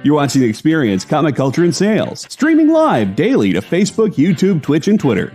You're watching The Experience, Comic Culture and Sales, streaming live daily to Facebook, YouTube, Twitch, and Twitter.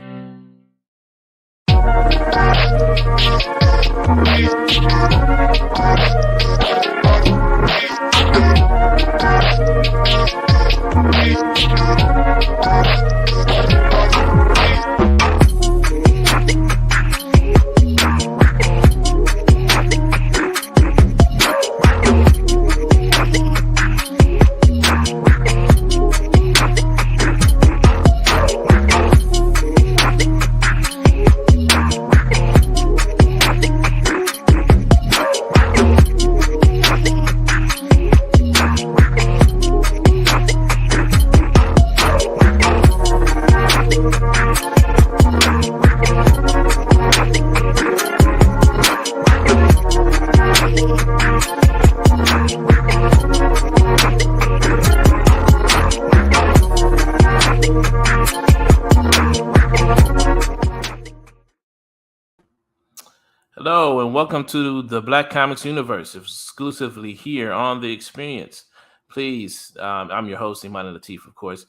Hello and welcome to the Black Comics universe, exclusively here on The Experience. Please, I'm your host, Imani Lateef, of course.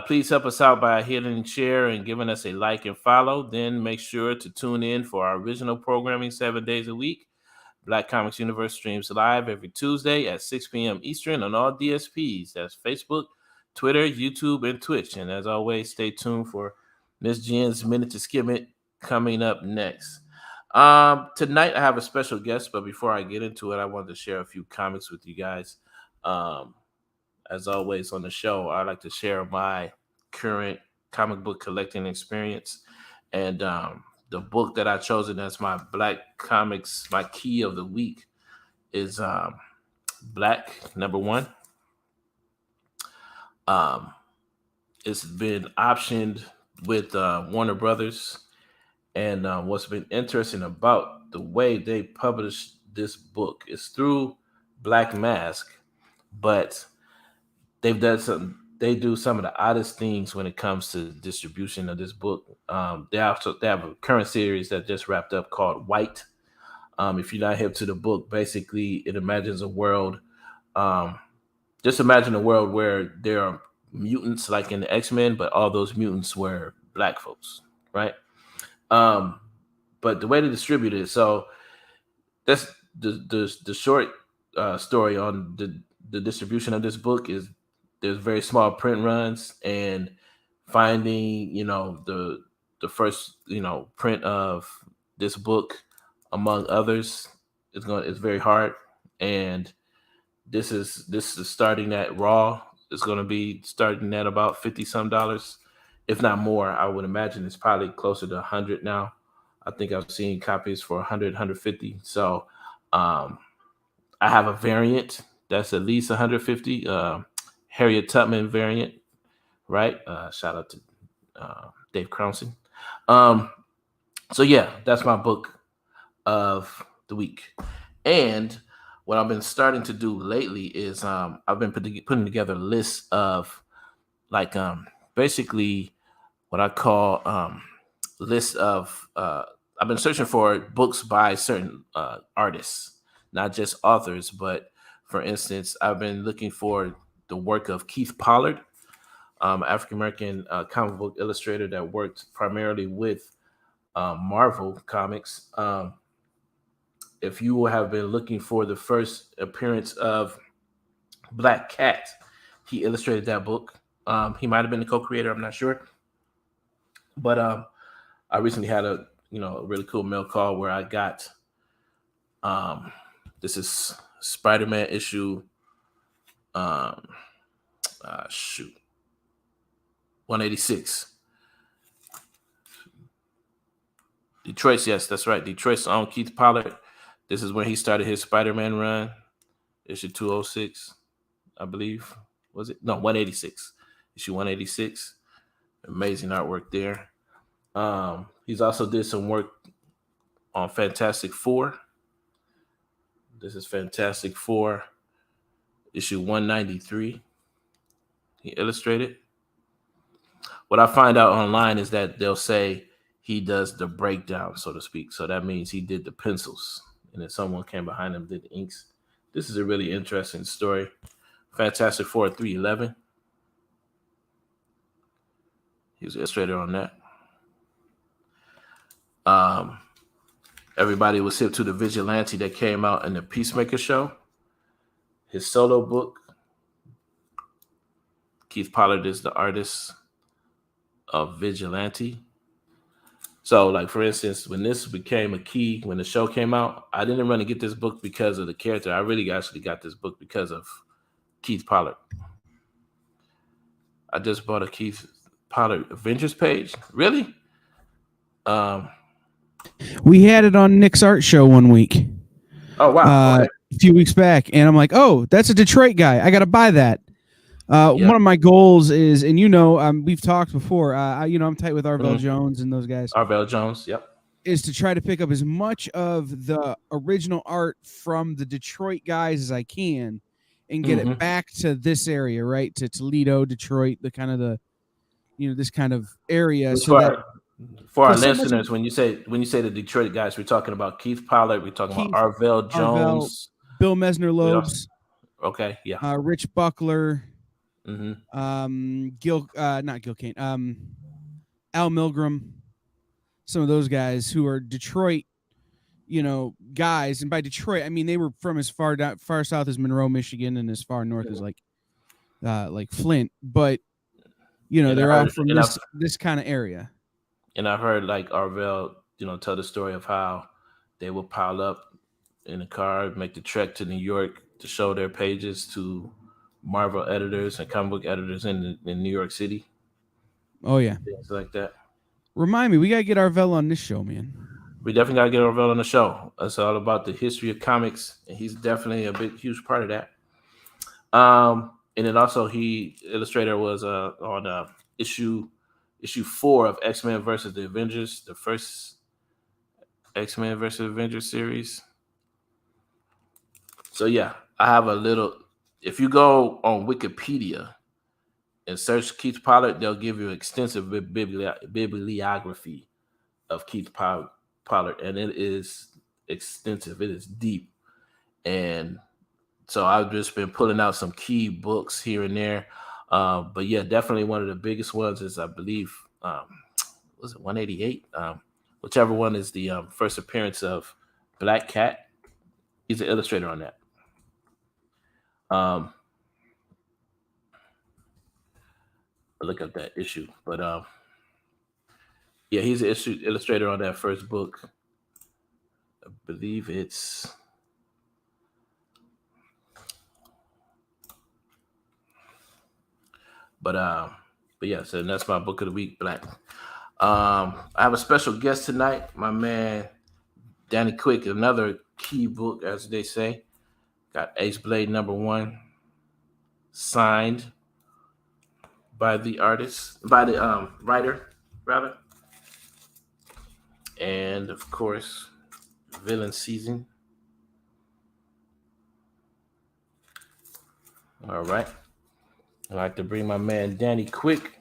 Please help us out by hitting share and giving us a like and follow. Then make sure to tune in for our original programming 7 days a week. Black Comics Universe streams live every Tuesday at 6 p.m. Eastern on all DSPs. That's Facebook, Twitter, YouTube, and Twitch. And as always, stay tuned for Miss Jen's Minute to Skim It coming up next. Tonight I have a special guest, but before I get into it, I wanted to share a few comics with you guys. As always on the show, I like to share my current comic book collecting experience, and the book that I chosen as my Black Comics, my key of the week is Black #1. It's been optioned with Warner Brothers. And what's been interesting about the way they published this book is through Black Mask, but they do some of the oddest things when it comes to distribution of this book. They have a current series that just wrapped up called White. If you're not hip to the book, basically it imagines a world. Just imagine a world where there are mutants like in the X-Men, but all those mutants were Black folks, right? But the way to distribute it, so that's the short story on the distribution of this book is there's very small print runs, and finding the first print of this book among others it's very hard. And this is starting at raw. It's going to be starting at about $50 some, if not more. I would imagine it's probably closer to 100 now. I think I've seen copies for 100, 150. So I have a variant that's at least 150, Harriet Tubman variant, right? Shout out to Dave Crownson. So yeah, that's my book of the week. And what I've been starting to do lately is I've been putting together a list of basically what I call list of I've been searching for books by certain artists, not just authors, but for instance, I've been looking for the work of Keith Pollard, African-American comic book illustrator that worked primarily with Marvel Comics. If you have been looking for the first appearance of Black Cat, he illustrated that book. He might have been the co-creator, I'm not sure. But I recently had a really cool mail call where I got this is Spider-Man issue 186. Detroit's, yes, that's right. Detroit's own Keith Pollard. This is when he started his Spider-Man run. Issue 206, I believe. Was it? No, 186. Issue 186. Amazing artwork there. He's also did some work on Fantastic Four. This is Fantastic Four, issue 193. He illustrated. What I find out online is that they'll say he does the breakdown, so to speak. So that means he did the pencils, and then someone came behind him, did the inks. This is a really interesting story Fantastic Four 311. He was an illustrator on that. Everybody was hip to the Vigilante that came out in the Peacemaker show. His solo book. Keith Pollard is the artist of Vigilante. So, like, for instance, when this became a key, when the show came out, I didn't really get this book because of the character. I really actually got this book because of Keith Pollard. I just bought a Keith Pollard Avengers page. Really? We had it on Nick's art show one week. Oh, wow. Okay. A few weeks back. And I'm like, oh, that's a Detroit guy. I got to buy that. Yep. One of my goals is, and we've talked before, I'm tight with Arvell Jones and those guys. Arvell Jones, yep. Is to try to pick up as much of the original art from the Detroit guys as I can and get it back to this area, right? To Toledo, Detroit, this kind of area. For our listeners, when you say the Detroit guys, we're talking about Keith Pollard, we're talking about Arvell Jones, Bill Mesner-Loebs. Okay, yeah. Rich Buckler. Not Gil Kane, Al Milgram, some of those guys who are Detroit, guys. And by Detroit, I mean they were from as far south as Monroe, Michigan, and as far north as like Flint. But they're all from this kind of area. And I've heard like Arvell, tell the story of how they will pile up in a car, make the trek to New York to show their pages to Marvel editors and comic book editors in New York City. Oh yeah, things like that. Remind me, we gotta get Arvell on this show, man. We definitely gotta get Arvell on the show. It's all about the history of comics, and he's definitely a huge part of that. And then also he illustrator was on issue 4 of X-Men versus the Avengers, the first X-Men versus Avengers series. So yeah, I have a little. If you go on Wikipedia and search Keith Pollard, they'll give you extensive bibliography of Keith Pollard, and it is extensive. It is deep. And so I've just been pulling out some key books here and there. But yeah, definitely one of the biggest ones is, I believe, was it 188? Whichever one is the first appearance of Black Cat. He's an illustrator on that. Look up that issue, but yeah, he's an illustrator on that first book. I believe it's but yeah, so that's my book of the week, Black. I have a special guest tonight, my man Danny Quick, another key book, as they say. Got Ace Blade #1 signed by the writer, rather. And of course, Villain Season. All right. I'd like to bring my man Danny Quick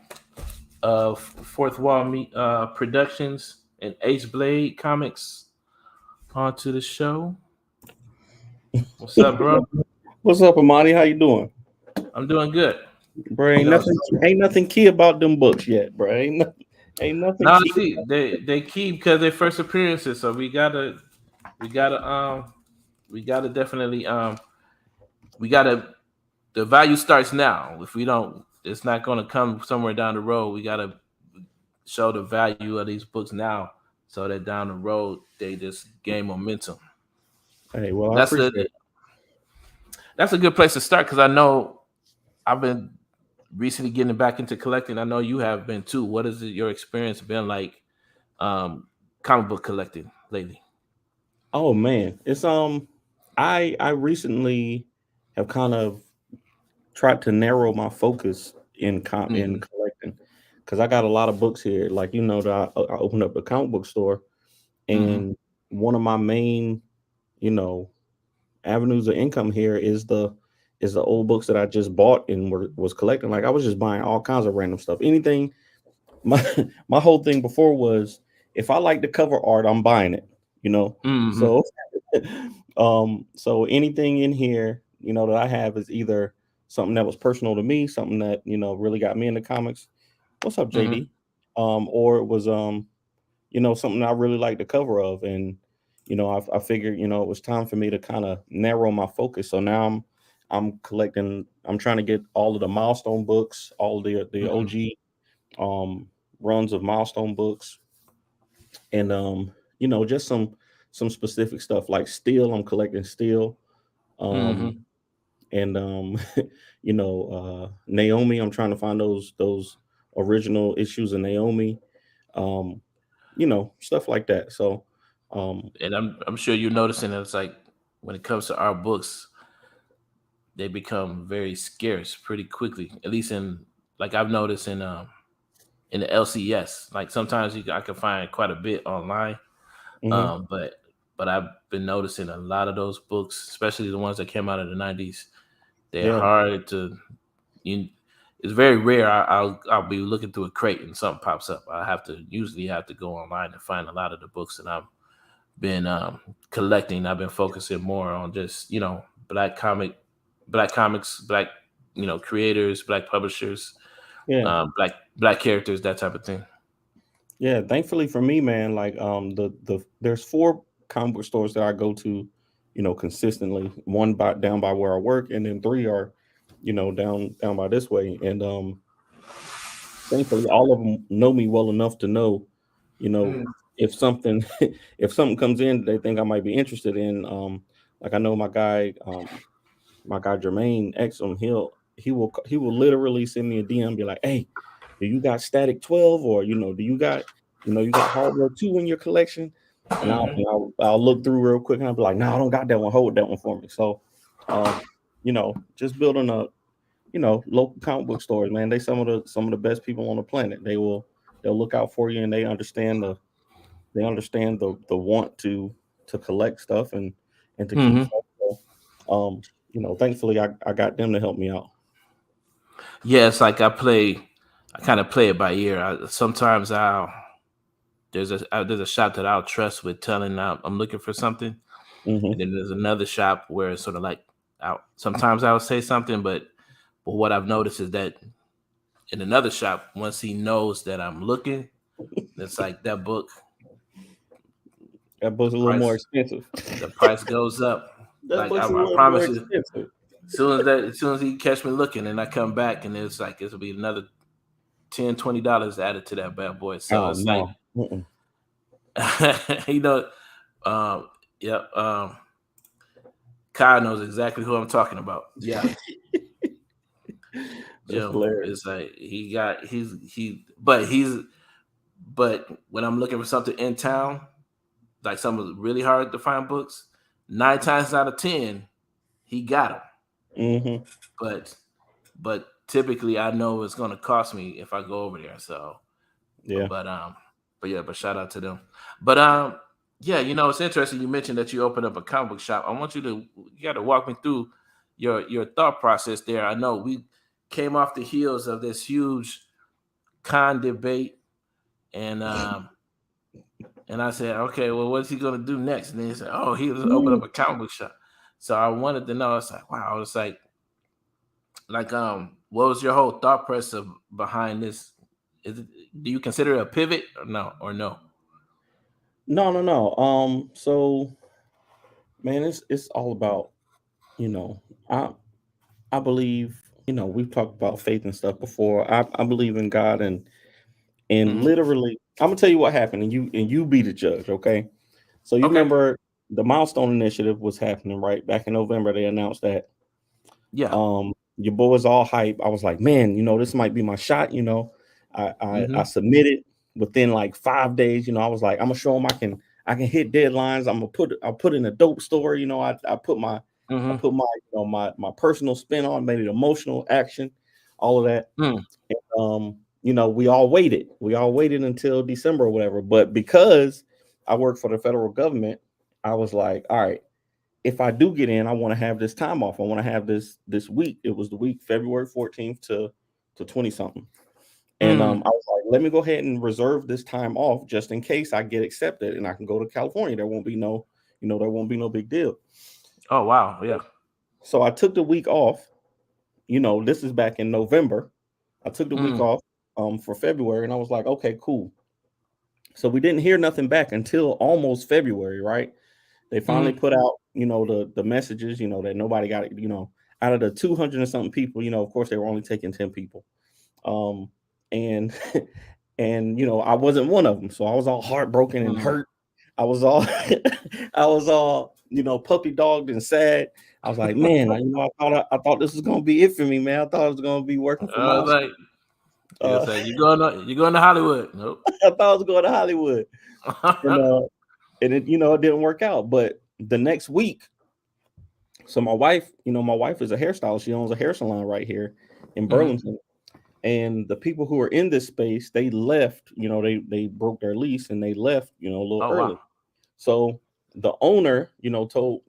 of Fourth Wall Productions and Ace Blade Comics onto the show. What's up, bro? What's up, Imani? How you doing? I'm doing good. Bro, ain't nothing key about them books yet, bro. Ain't nothing. No, see, they keep because they're first appearances, so we gotta definitely the value starts now. If we don't, it's not gonna come somewhere down the road. We gotta show the value of these books now, so that down the road they just gain momentum. Hey, well, that's a good place to start because I know I've been recently getting back into collecting. I know you have been too. What is your experience been like comic book collecting lately? Oh man, it's I recently have kind of tried to narrow my focus in collecting because I got a lot of books here. Like that I opened up a comic book store, and one of my main avenues of income here is the old books that I just bought and was collecting. Like I was just buying all kinds of random stuff. Anything. My whole thing before was if I like the cover art, I'm buying it. So anything in here, that I have is either something that was personal to me, something that really got me into comics. What's up, JD? Or it was something I really liked the cover of, and I figured it was time for me to kind of narrow my focus. So now I'm collecting. I'm trying to get all of the milestone books, all the OG runs of milestone books, and just some specific stuff like Steel. I'm collecting Steel. And Naomi, I'm trying to find those original issues of Naomi, stuff like that. So and I'm sure you're noticing that it's like when it comes to our books, they become very scarce pretty quickly. At least like I've noticed in the LCS. Like sometimes I can find quite a bit online. But I've been noticing a lot of those books, especially the ones that came out in the 90s. They're hard to. It's very rare. I'll be looking through a crate and something pops up. I usually have to go online and find a lot of the books that I've been collecting. I've been focusing more on just black comics, black creators, black publishers, black characters, that type of thing. Yeah, thankfully for me, man, like there's 4 comic book stores that I go to, consistently. One down by where I work, and then 3 are, down by this way. And thankfully all of them know me well enough to know, if something comes in they think I might be interested in. Like I know my guy Jermaine Exum, he will literally send me a DM and be like, hey, do you got Static 12, or do you got Hardware 2 in your collection? And I'll look through real quick and I'll be like, no, I don't got that one. Hold that one for me. So just building a local comic book stores, man. They some of the best people on the planet. They'll look out for you, and they understand the want to collect stuff and to keep stuff. So, thankfully I got them to help me out. Yeah, it's like I kind of play it by ear. Sometimes there's a shop that I'll trust with telling I'm looking for something, and then there's another shop where it's sort of like sometimes I'll say something, but what I've noticed is that in another shop, once he knows that I'm looking, it's like that book's a little more expensive. The price goes up. Like I promise you, as soon as he catch me looking, and I come back, and it's like it'll be another $10-$20 added to that bad boy. So it's like, Kyle knows exactly who I'm talking about. Yeah. Jim is like but when I'm looking for something in town, like some really hard to find books, 9 times out of 10, he got them. But typically I know it's going to cost me if I go over there. So yeah, but shout out to them. But it's interesting. You mentioned that you opened up a comic book shop. I want you got to walk me through your thought process there. I know we came off the heels of this huge con debate, and I said, okay, well, what's he gonna do next? And then he said, oh, he was open up a comic book shop. So I wanted to know. It's like, wow. It's like what was your whole thought process behind this? Do you consider it a pivot or no? No. So, man, it's all about, I believe, we've talked about faith and stuff before. I believe in God, and literally, I'm gonna tell you what happened, and you be the judge, okay? So you remember the Milestone Initiative was happening, right? Back in November, they announced that. Yeah. Your boy was all hype. I was like, man, this might be my shot. I submitted within like 5 days. I was like, I'm gonna show them I can hit deadlines. I'll put in a dope story. I put my my personal spin on, made it emotional, action, all of that. And, we all waited until December or whatever. But because I work for the federal government, I was like, all right, if I do get in, I want to have this time off. I want to have this week. It was the week February 14th to 20 something. And I was like, let me go ahead and reserve this time off just in case I get accepted and I can go to California. There won't be no big deal. Oh, wow. Yeah. So I took the week off, this is back in November. I took the week off for February, and I was like, okay, cool. So we didn't hear nothing back until almost February, right? They finally put out, the messages, that nobody got it, out of the 200 and something people, of course they were only taking 10 people. And and I wasn't one of them. So I was all heartbroken and hurt. I was all puppy dogged and sad. I was like, man, I thought this was gonna be it for me, man. I thought it was gonna be working for my you going to Hollywood? Nope. I thought I was going to Hollywood. And it didn't work out. But the next week, so my wife is a hairstylist. She owns a hair salon right here in Burlington. And the people who are in this space, they left, they broke their lease and they left, a little early. Wow. So the owner, told,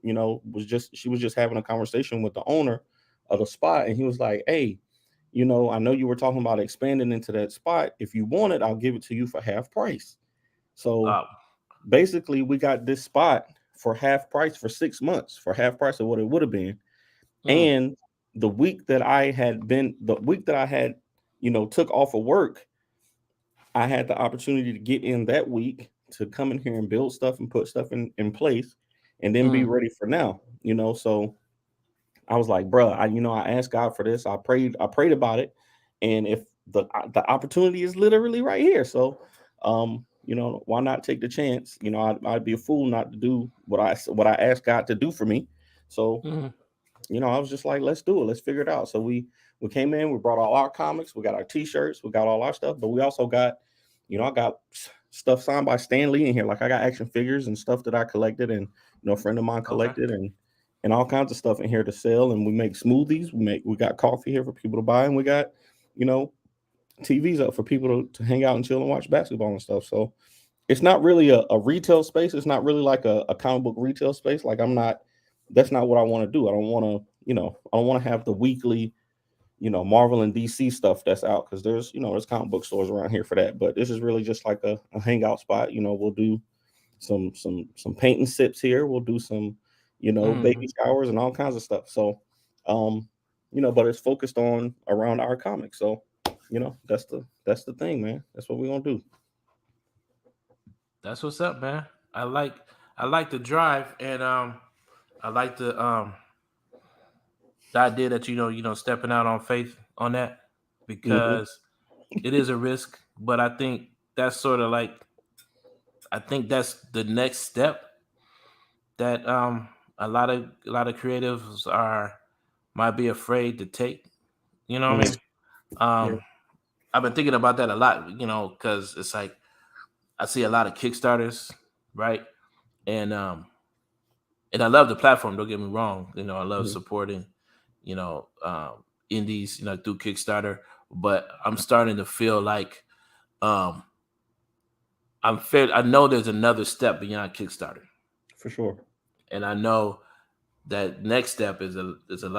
she was just having a conversation with the owner of the spot. And he was like, hey, I know you were talking about expanding into that spot. If you want it, I'll give it to you for half price. So basically we got this spot for half price for 6 months, for half price of what it would have been. And the week that I had, took off of work, I had the opportunity to get in that week to come in here and build stuff and put stuff in place and then be ready for now, so I was like, bro, I asked God for this. I prayed about it. And if the opportunity is literally right here. So, why not take the chance? I'd be a fool not to do what I asked God to do for me. So, I was just like, let's do it. Let's figure it out. So we came in, we brought all our comics, we got our t-shirts, we got all our stuff, but we also got, I got stuff signed by Stan Lee in here. Like I got action figures and stuff that I collected and, a friend of mine collected and all kinds of stuff in here to sell. And we make smoothies. We got coffee here for people to buy. And we got, TVs up for people to hang out and chill and watch basketball and stuff. So it's not really a retail space. It's not really like a comic book retail space. Like that's not what I want to do. I don't want to have the weekly, Marvel and DC stuff that's out. Cause there's comic book stores around here for that. But this is really just like a hangout spot. We'll do some paint and sips here. We'll do some, baby showers and all kinds of stuff. So, but it's focused around our comics. So, that's the thing, man. That's what we're gonna do. That's what's up, man. I like the drive, and I like the idea that stepping out on faith on that, because it is a risk. But I think that's sort of like, I think that's the next step that a lot of creatives might be afraid to take. You know what I mean? I've been thinking about that a lot, because it's like I see a lot of Kickstarters, right? And I love the platform. Don't get me wrong. I love supporting, indies, through Kickstarter. But I'm starting to feel like I know there's another step beyond Kickstarter, for sure. And I know that next step is a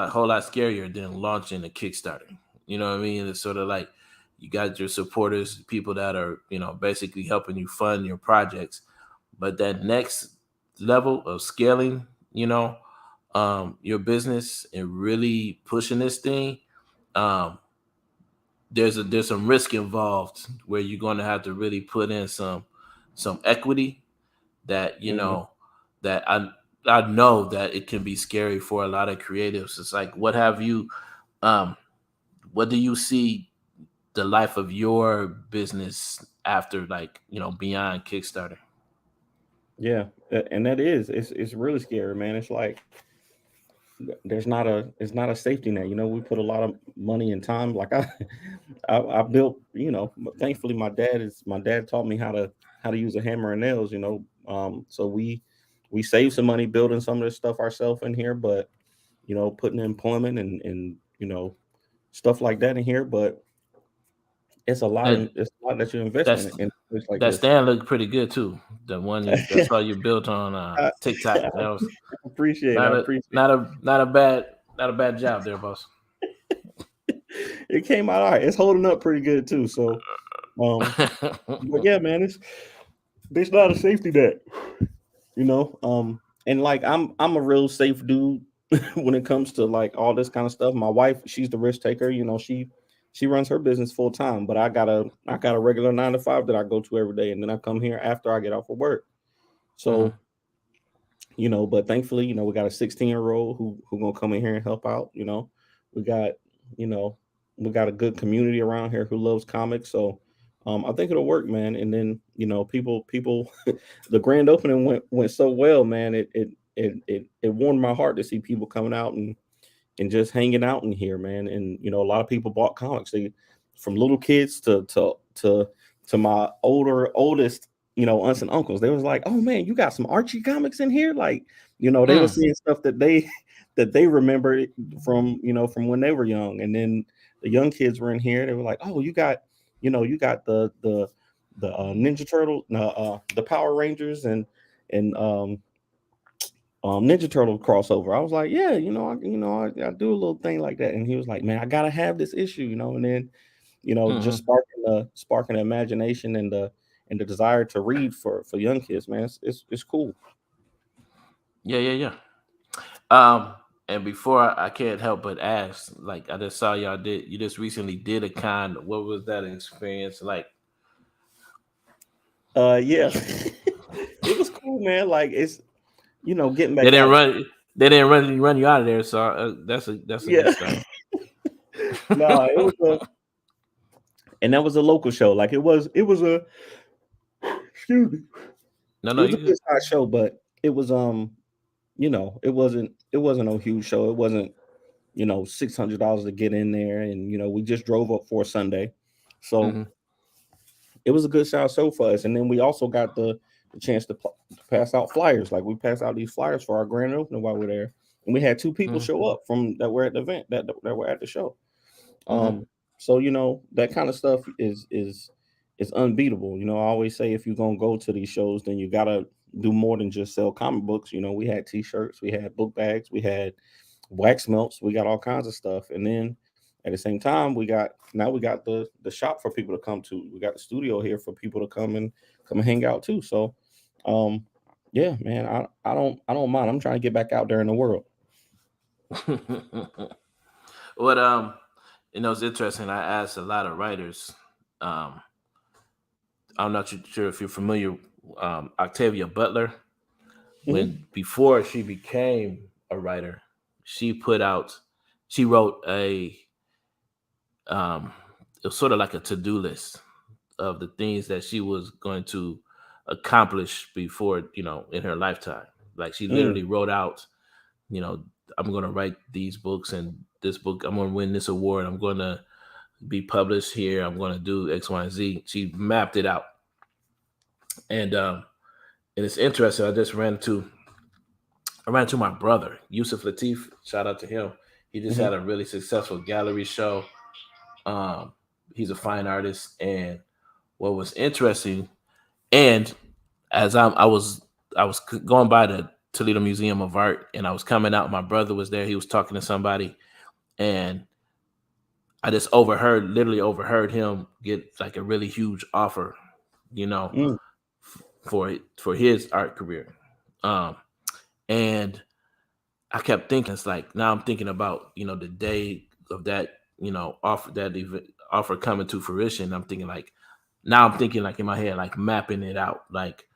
whole lot scarier than launching a Kickstarter. You know what I mean? It's sort of like you got your supporters, people that are, basically helping you fund your projects. But that next level of scaling, your business and really pushing this thing, there's some risk involved where you're going to have to really put in some equity that, that I know that it can be scary for a lot of creatives. It's like, what do you see the life of your business after, like, beyond Kickstarter? Yeah. And that it's really scary, man. It's like, it's not a safety net. We put a lot of money and time. Like I built, thankfully my dad taught me how to use a hammer and nails, so we saved some money building some of this stuff ourselves in here, but putting employment and stuff like that in here, but it's a lot that you invest in. Like that stand looked pretty good too. The one that's all you built on TikTok. That was appreciate not a bad job there, boss. It came out all right. It's holding up pretty good too. So, but yeah, man, there's not a safety net, and like I'm a real safe dude. when it comes to like all this kind of stuff. My wife, she's the risk taker. You know, she runs her business full time, but I got a regular 9 to 5 that I go to every day, and then I come here after I get off of work. So, you know, but thankfully, you know, we got a 16-year-old who gonna come in here and help out. You know, we got, you know, we got a good community around here who loves comics. So I think it'll work, man. And then, you know, people the grand opening went so well, man. It warmed my heart to see people coming out and just hanging out in here, man. And you know, a lot of people bought comics. They, from little kids to my oldest, you know, aunts and uncles. They was like, "Oh man, you got some Archie comics in here?" Like, you know, they were seeing stuff that they remembered from, you know, from when they were young. And then the young kids were in here. They were like, "Oh, you got the Ninja Turtle, the Power Rangers and Ninja Turtle crossover." I was like, "Yeah, you know, I do a little thing like that." And he was like, "Man, I gotta have this issue, you know." And then, you know, just sparking the imagination and the desire to read for young kids, man. It's cool. Yeah. And before I can't help but ask, like I just saw you just recently did a con. What was that experience like? Yeah. It was cool, man. Like, it's, you know, getting back They didn't out. run you out of there, so that's a good start. No, it was and that was a local show. Like, it was a excuse me. No, It was a you good size show, but it was you know, it wasn't no huge show. It wasn't, you know, $600 to get in there, and you know, we just drove up for a Sunday, so it was a good size show for us. And then we also got the chance to pass out flyers. Like, we passed out these flyers for our grand opening while we're there, and we had 2 people show up from that were at the event that were at the show. So you know, that kind of stuff is unbeatable. You know, I always say, if you're gonna go to these shows, then you gotta do more than just sell comic books. You know, we had T-shirts, we had book bags, we had wax melts, we got all kinds of stuff. And then at the same time, we got the shop for people to come to. We got the studio here for people to come and hang out too. So yeah, man, I don't mind. I'm trying to get back out there in the world. What you know, it's interesting. I asked a lot of writers. I'm not sure if you're familiar. Octavia Butler, when before she became a writer, she wrote a it was sort of like a to-do list of the things that she was going to accomplish before, you know, in her lifetime. Like, she literally wrote out, you know, I'm going to write these books, and this book, I'm going to win this award, I'm going to be published here, I'm going to do X, Y, and Z. She mapped it out. And it's interesting. I ran into my brother, Yusuf Lateef. Shout out to him. He just had a really successful gallery show. He's a fine artist. And what was interesting, and as I was going by the Toledo Museum of Art, and I was coming out, my brother was there. He was talking to somebody, and I just literally overheard him get like a really huge offer, you know, for his art career. And I kept thinking, it's like, now I'm thinking about, you know, the day of that, you know, offer coming to fruition. I'm thinking like in my head, like mapping it out, like,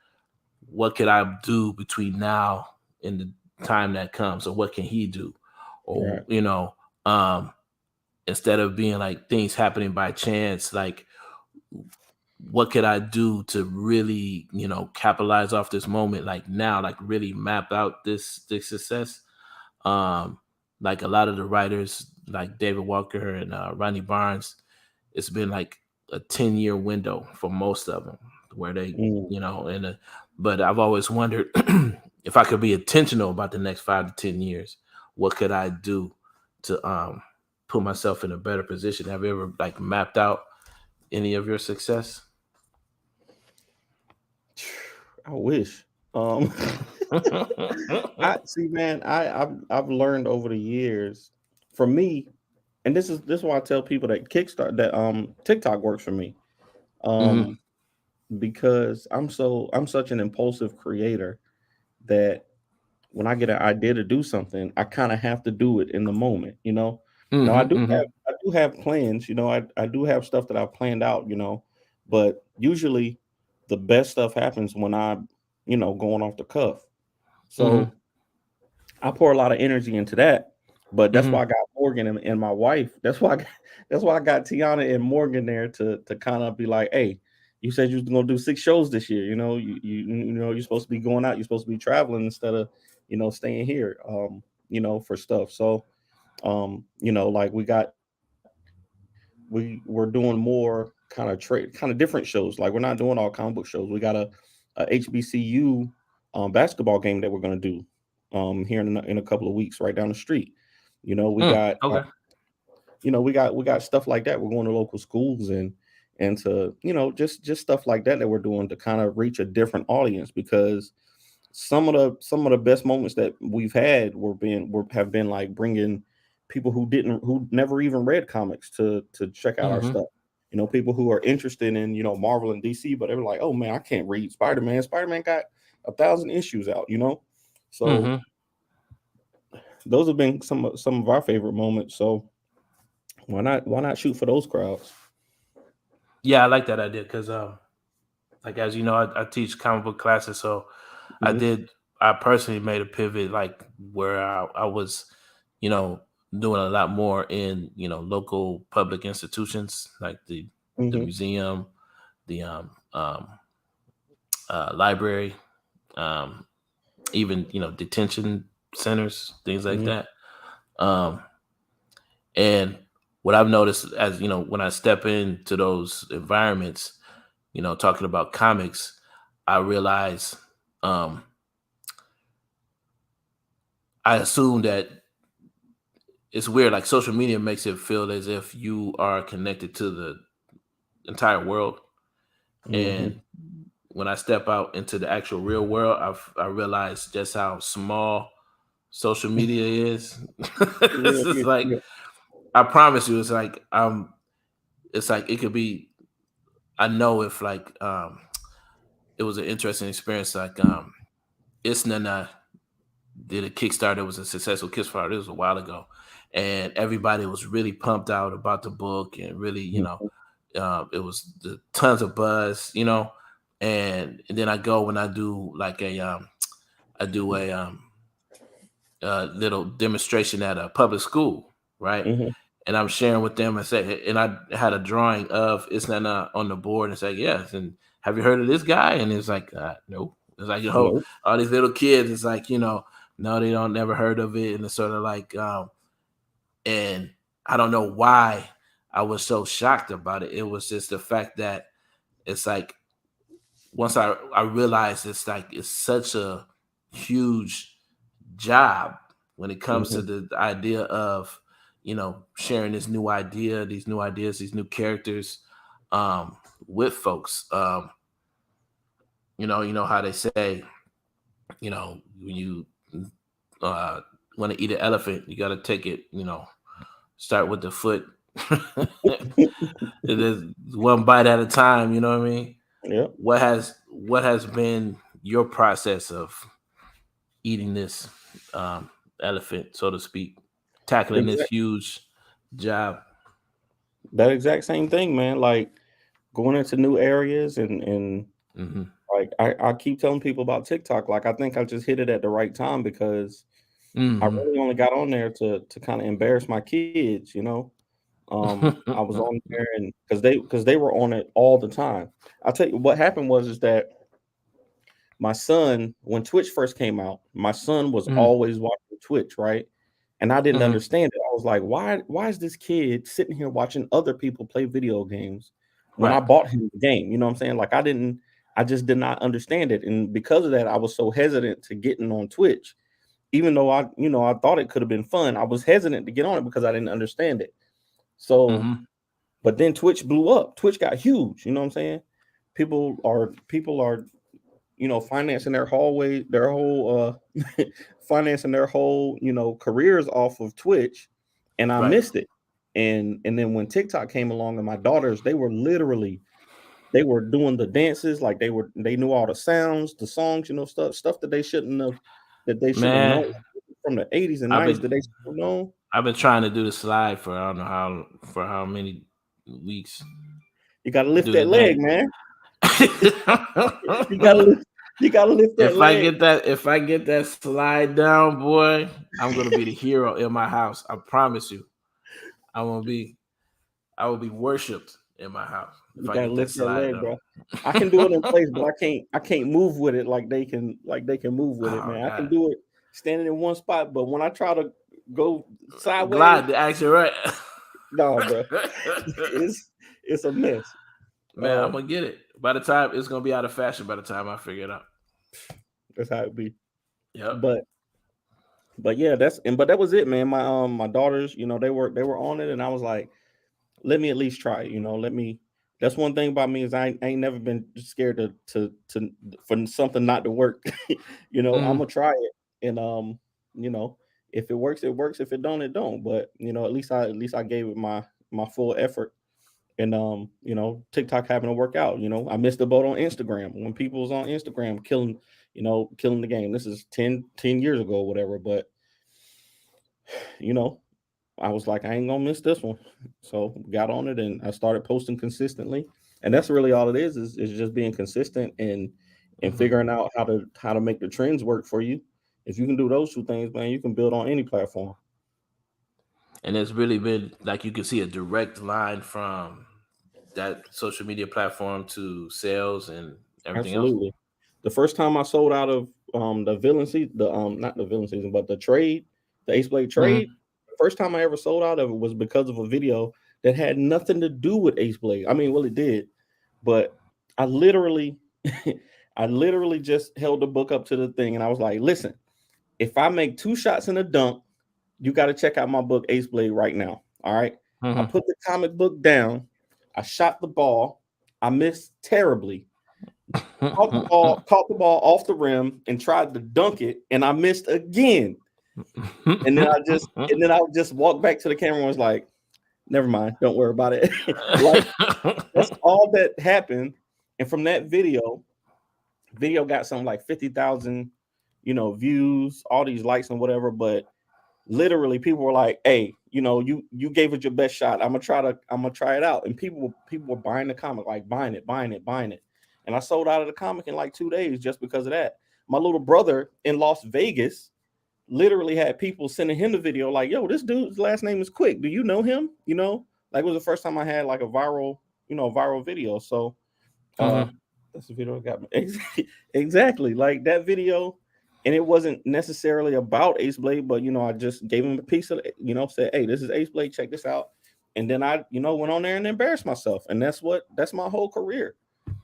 what could I do between now and the time that comes, or what can he do? Or, you know, instead of being like things happening by chance, like, what could I do to really, you know, capitalize off this moment, like now, like really map out this success. Like a lot of the writers, like David Walker and Ronnie Barnes, it's been like a 10-year window for most of them, where they, you know, but I've always wondered if I could be intentional about the next 5 to 10 years, what could I do to put myself in a better position? Have you ever like mapped out any of your success? I wish. I see, man. I've learned over the years. For me, and this is why I tell people that TikTok works for me. Because I'm such an impulsive creator that when I get an idea to do something, I kind of have to do it in the moment, you know. Now Mm-hmm. I do have plans, you know, I do have stuff that I've planned out, you know, but usually the best stuff happens when I'm, you know, going off the cuff. Mm-hmm. So I pour a lot of energy into that. But that's Mm-hmm. why I got Morgan and my wife. That's why I got Tiana and Morgan there to kind of be like, hey, you said you was gonna do 6 shows this year. You know, you know, you're supposed to be going out, you're supposed to be traveling instead of, you know, staying here, you know, for stuff. So you know, like we're doing more kind of different shows. Like we're not doing all comic book shows. We got a HBCU basketball game that we're gonna do here in a couple of weeks right down the street. You know, we got Okay. you know, we got stuff like that. We're going to local schools and to, you know, just stuff like that we're doing to kind of reach a different audience, because some of the best moments that we've had have been like bringing people who never even read comics to check out our Mm-hmm. stuff. You know, people who are interested in, you know, Marvel and DC, but they're like, oh man, I can't read Spider-Man. Spider-Man got 1,000 issues out, you know. So Mm-hmm. those have been some of our favorite moments. So why not shoot for those crowds? Yeah, I like that idea because, like as you know, I teach comic book classes, so I Mhm, did. I personally made a pivot, like where I was, you know, doing a lot more in local public institutions like the mhm, museum, the library, um, even detention centers, things like mhm, that. Um, and what I've noticed as when I step into those environments, talking about comics, I realize um, I assume that it's weird. Like social media makes it feel as if you are connected to the entire world. mhm. And when I step out into the actual real world, I realize just how small social media is. Yeah, It's just yeah, like yeah. I promise you, it's like it could be. I know if like it was an interesting experience. Like Isna did a Kickstarter. It was a successful Kickstarter. It was a while ago, and everybody was really pumped out about the book and really, Mhm, it was tons of buzz, and then I go when I do like I do a little demonstration at a public school, right? mhm. And I'm sharing with them and say, and I had a drawing of it's not on the board and say yes, and have you heard of this guy? And it's like no. It's like Nope. all these little kids. It's like no, they don't never heard of it, and it's sort of like and I don't know why I was so shocked about it. It was just the fact that it's like once I realized it's like it's such a huge job when it comes to Mhm. the idea of sharing this new idea, these new ideas, these new characters with folks. You know how they say, when you want to eat an elephant, you got to take it, start with the foot. It is one bite at a time. You know what I mean? Yep. What has been your process of eating this elephant, so to speak, tackling this Exact huge job? that exact same thing, man. Like going into new areas and Hmm. like I keep telling people about TikTok. Like I think I just hit it at the right time because I Hmm. really only got on there to kind of embarrass my kids, you know. I was on there and because they were on it all the time. I'll tell you what happened was is that my son, when Twitch first came out, my son was Hmm. always watching Twitch, right? And I didn't Hmm. understand it. I was like, why is this kid sitting here watching other people play video games when I Right. bought him the game? You know what I'm saying? Like I just did not understand it. And because of that, I was so hesitant to getting on Twitch, even though I thought it could have been fun. I was hesitant to get on it because I didn't understand it. So, Hmm. but then Twitch blew up. Twitch got huge, you know what I'm saying? People are financing their whole financing their whole, careers off of Twitch, and I Right. missed it. And then when TikTok came along, and my daughters, they were doing the dances, like they knew all the sounds, the songs, stuff that they shouldn't have, that they should have known from the 80s and 90s that they should have known. I've been trying to do the slide for I don't know how many weeks. You gotta lift that leg, man. You gotta lift that leg. If I get that slide down, boy, I'm gonna be the hero in my house. I promise you. I will be worshipped in my house. If you gotta lift that leg, bro. I can do it in place, but I can't move with it like they can move with it, man. God. I can do it standing in one spot, but when I try to go sideways, glide the action right. No, bro. It's a mess. Man, I'm gonna get it. By the time it's gonna be out of fashion by the time I figure it out. That's how it be. Yeah. But yeah, but that was it, man. My daughters, they were on it, and I was like, let me at least try it, That's one thing about me is I ain't never been scared to for something not to work. I'm gonna try it, and if it works, it works. If it don't, it don't. But at least I gave it my full effort, and TikTok having to work out. I missed the boat on Instagram when people was on Instagram killing the game. This is 10 years ago or whatever, but I was like, I ain't gonna miss this one. So got on it and I started posting consistently. And that's really all it is just being consistent and figuring out how to make the trends work for you. If you can do those two things, man, you can build on any platform. And it's really been like you can see a direct line from that social media platform to sales and everything Absolutely. else. The first time I sold out of the villain season, not the villain season, but the trade, the Ace Blade trade. The first time I ever sold out of it was because of a video that had nothing to do with Ace Blade. I mean, well, it did, but I literally just held the book up to the thing and I was like, listen, if I make 2 shots in a dunk, you got to check out my book, Ace Blade, right now. All right. I put the comic book down. I shot the ball. I missed terribly. Caught the ball off the rim and tried to dunk it, and I missed again. And then I just walked back to the camera and was like, never mind, don't worry about it. Like, that's all that happened. And from that video got something like 50,000, views, all these likes and whatever. But literally people were like, hey, you gave it your best shot. I'm gonna try it out. And people were buying the comic, like buying it. And I sold out of the comic in like 2 days just because of that. My little brother in Las Vegas literally had people sending him the video like, yo, this dude's last name is Quick. Do you know him? Like it was the first time I had like a viral video. So that's the video that got me. Exactly. Like that video. And it wasn't necessarily about Ace Blade, but I just gave him a piece of it, said, hey, this is Ace Blade, check this out. And then I, went on there and embarrassed myself. And that's my whole career.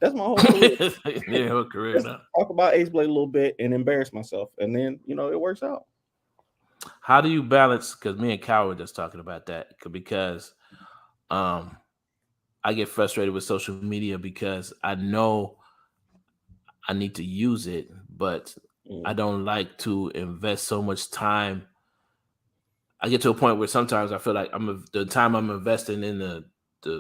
That's my whole career. Yeah, whole career now. Talk about Ace Blade a little bit and embarrass myself. And then, it works out. How do you balance? Because me and Cal were just talking about that. Because I get frustrated with social media because I know I need to use it, but I don't like to invest so much time. I get to a point where sometimes I feel like the time I'm investing in the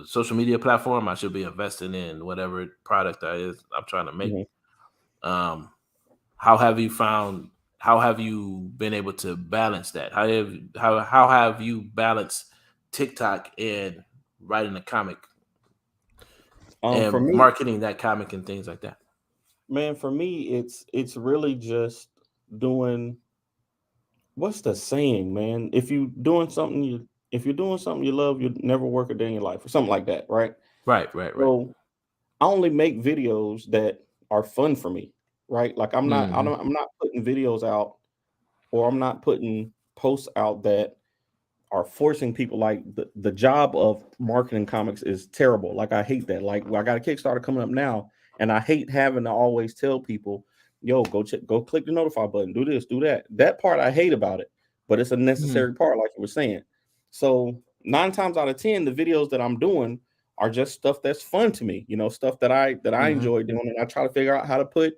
social media platform, I should be investing in whatever product I'm trying to make. How have you been able to balance that? How have you balanced TikTok and writing a comic and for me, marketing that comic and things like that? Man, for me, it's really just doing. What's the saying, man? If you're doing something you love, you'll never work a day in your life, or something like that, right? Right. So I only make videos that are fun for me, right? Like I'm not putting videos out, or I'm not putting posts out that are forcing people. Like the job of marketing comics is terrible. Like I hate that. Like I got a Kickstarter coming up now. And I hate having to always tell people, yo, go click the notify button, do this, do that. That part I hate about it, but it's a necessary part, like you were saying. So 9 times out of 10, the videos that I'm doing are just stuff that's fun to me, stuff that I enjoy doing, and I try to figure out how to put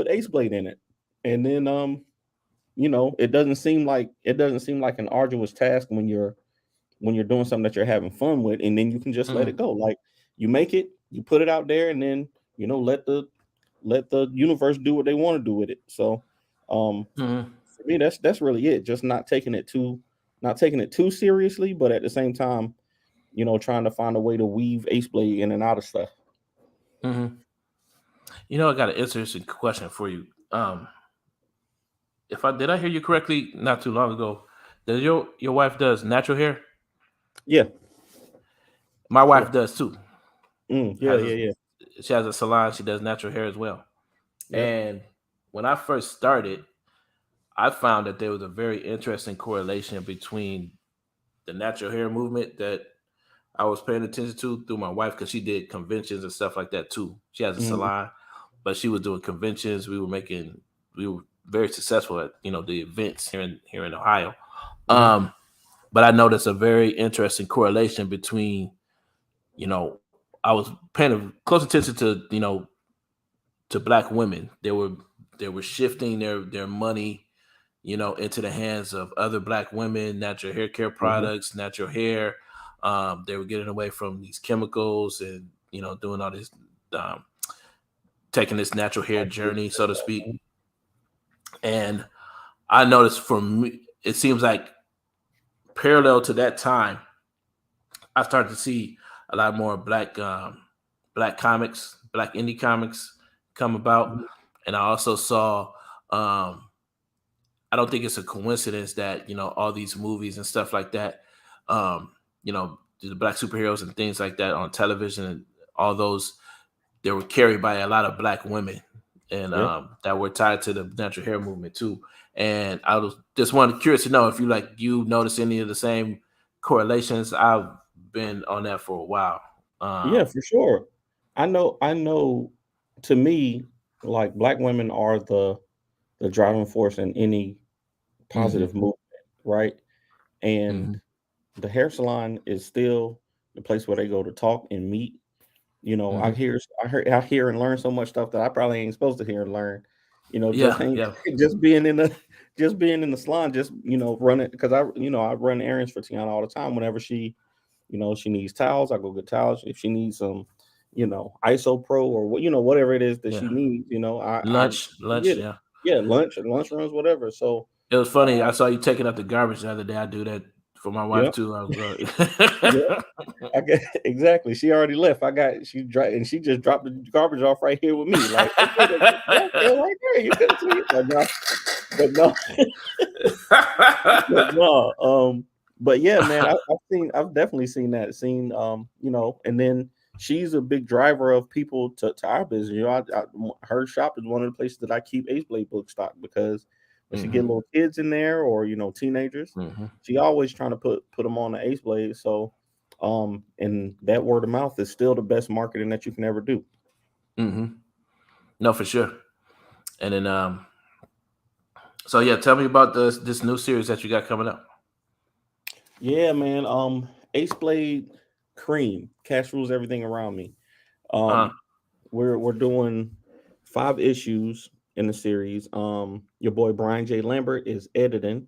Ace Blade in it. And then it doesn't seem like an arduous task when you're doing something that you're having fun with, and then you can just let it go. Like you make it, you put it out there, and then let the universe do what they want to do with it. So For me, that's really it. Just not taking it too seriously, but at the same time, trying to find a way to weave Ace Blade in and out of stuff. I got an interesting question for you. Did I hear you correctly not too long ago? Does your wife does natural hair? Yeah, my wife does too. Yeah. She has a salon. She does natural hair as well. Yep. And when I first started, I found that there was a very interesting correlation between the natural hair movement that I was paying attention to through my wife, because she did conventions and stuff like that too. She has a salon, but she was doing conventions. We were very successful at the events here in Ohio. But I noticed a very interesting correlation between, I was paying close attention to to Black women. They were shifting their money, into the hands of other Black women, natural hair care products, natural hair. They were getting away from these chemicals and, doing all this, taking this natural hair journey, so to speak. And I noticed for me, it seems like parallel to that time, I started to see a lot more Black comics, Black indie comics come about. And I also saw, I don't think it's a coincidence that, all these movies and stuff like that, the Black superheroes and things like that on television, and all those, they were carried by a lot of Black women, and that were tied to the natural hair movement too. And I was just curious to know if you notice any of the same correlations. I've been on that for a while. Yeah, for sure. I know. To me, like, Black women are the driving force in any positive movement, right? And the hair salon is still the place where they go to talk and meet. I hear and learn so much stuff that I probably ain't supposed to hear and learn. Just being in the salon, just running, because I run errands for Tiana all the time. Whenever she needs towels, I go get towels. If she needs some, ISO-Pro or whatever it is that she needs, lunch, lunch and lunch runs, whatever. So it was funny. I saw you taking out the garbage the other day. I do that for my wife too. I was exactly. She already left. She just dropped the garbage off right here with me. Like, right there. You couldn't see it, but no. But no. But yeah, man, I've definitely seen that. And then she's a big driver of people to our business. Her shop is one of the places that I keep Ace Blade book stock, because when she get little kids in there, or teenagers, she always trying to put them on the Ace Blade. So, and that word of mouth is still the best marketing that you can ever do. No, for sure. And then, so yeah, tell me about this new series that you got coming up. Yeah, man. Ace Blade Cream, Cash Rules Everything Around Me. We're doing 5 issues in the series. Your boy Brian J. Lambert is editing.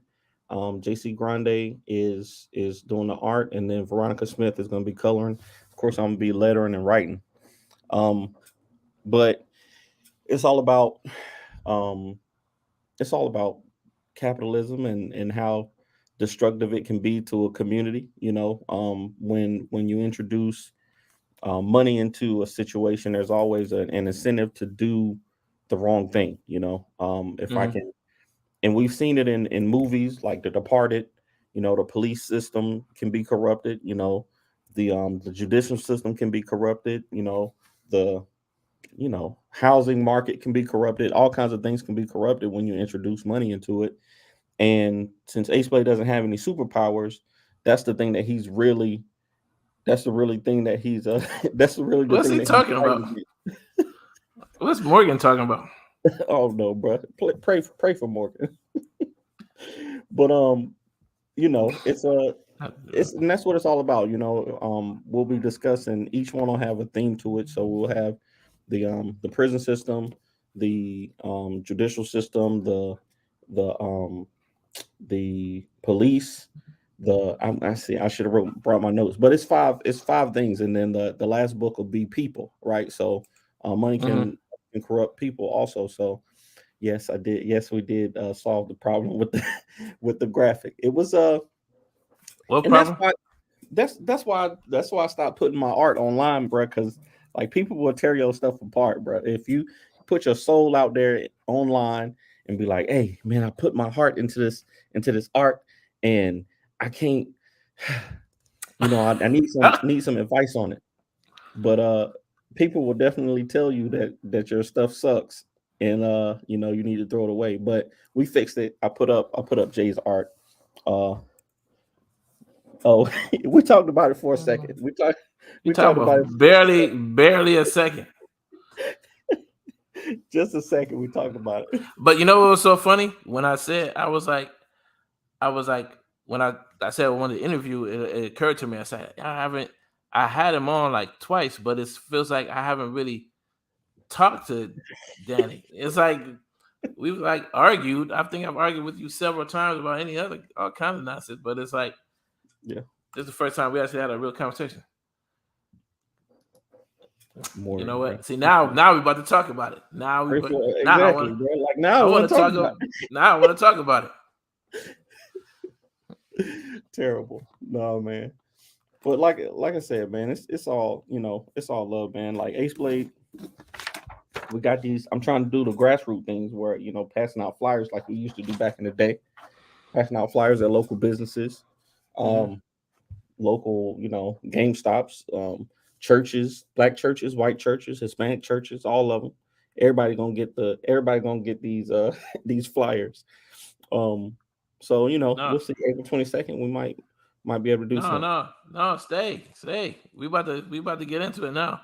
JC Grande is doing the art, and then Veronica Smith is going to be coloring. Of course, I'm going to be lettering and writing. But it's all about capitalism and how destructive it can be to a community. When you introduce money into a situation, there's always an incentive to do the wrong thing. If I can, and we've seen it in movies like The Departed. The police system can be corrupted. The judicial system can be corrupted. The housing market can be corrupted. All kinds of things can be corrupted when you introduce money into it. And since Ace Blade doesn't have any superpowers, that's the thing that he's really. That's the really thing that he's. That's the really. What's he talking about? What's Morgan talking about? Oh no, bro! Pray for Morgan. But it's and that's what it's all about. We'll be discussing. Each one will have a theme to it. So we'll have the prison system, the judicial system, the police. I should have brought my notes, but it's 5 things, and then the last book will be people, right? So money can corrupt people also. So Yes, I did. Yes, we did solve the problem with the with the graphic. It was What and that's problem? why I stopped putting my art online, bro. Because like people will tear your stuff apart, bro. If you put your soul out there online and be like, "Hey, man, I put my heart into this art, and I can't, I need some advice on it." But people will definitely tell you that your stuff sucks, and you need to throw it away. But we fixed it. I put up Jay's art. Uh, Oh, we talked about it for a second. You We talk talked about it about barely a second. just a second. We talked about it. But you know what was so funny? When I said I was like when I said I wanted to interview, it occurred to me. I said I had him on like twice, but it feels like I haven't really talked to Danny. It's like we've like argued. I think I've argued with you several times about all kinds of nonsense, but it's like Yeah, this is the first time we actually had a real conversation. more. You know what? Bro. See now we're about to talk about it. Exactly, bro. Like now I I want want to to talk talk about now I want to talk about it. it. Terrible. No, man. But like I said, man, it's all it's all love, man. Like Ace Blade, we got these. I'm trying to do the grassroots things where passing out flyers like we used to do back in the day, passing out flyers at local businesses. Local, Game Stops, churches, black churches, white churches, Hispanic churches, all of them. Everybody gonna get these these flyers. So No, we'll see. April 22nd, we might be able to do something. no, stay. We about to get into it now.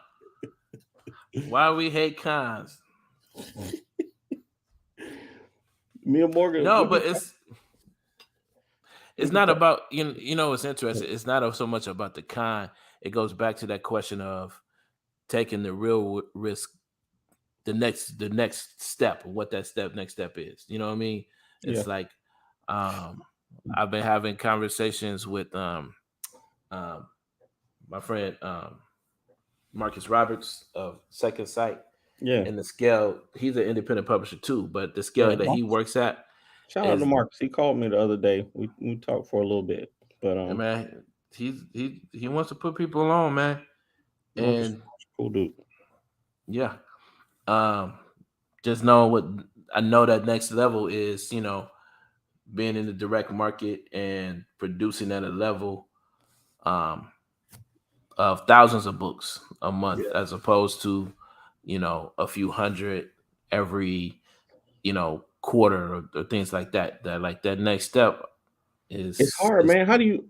Why we hate cons? Me and Morgan. No, but it's not about it's interesting. It's not so much about the con. It goes back to that question of taking the real risk, the next step, what that next step is. You know what I mean? It's like I've been having conversations with my friend Marcus Roberts of Second Sight. Yeah. And the scale, he's an independent publisher too, but the scale that he works at. Shout out to Marcus. He called me the other day. We talked for a little bit, but man, he wants to put people on, man. And cool dude. Yeah. Just know what I know that next level is, being in the direct market and producing at a level of thousands of books a month, as opposed to, a few hundred every, quarter or things like that. That like that next step it's hard, man. How do you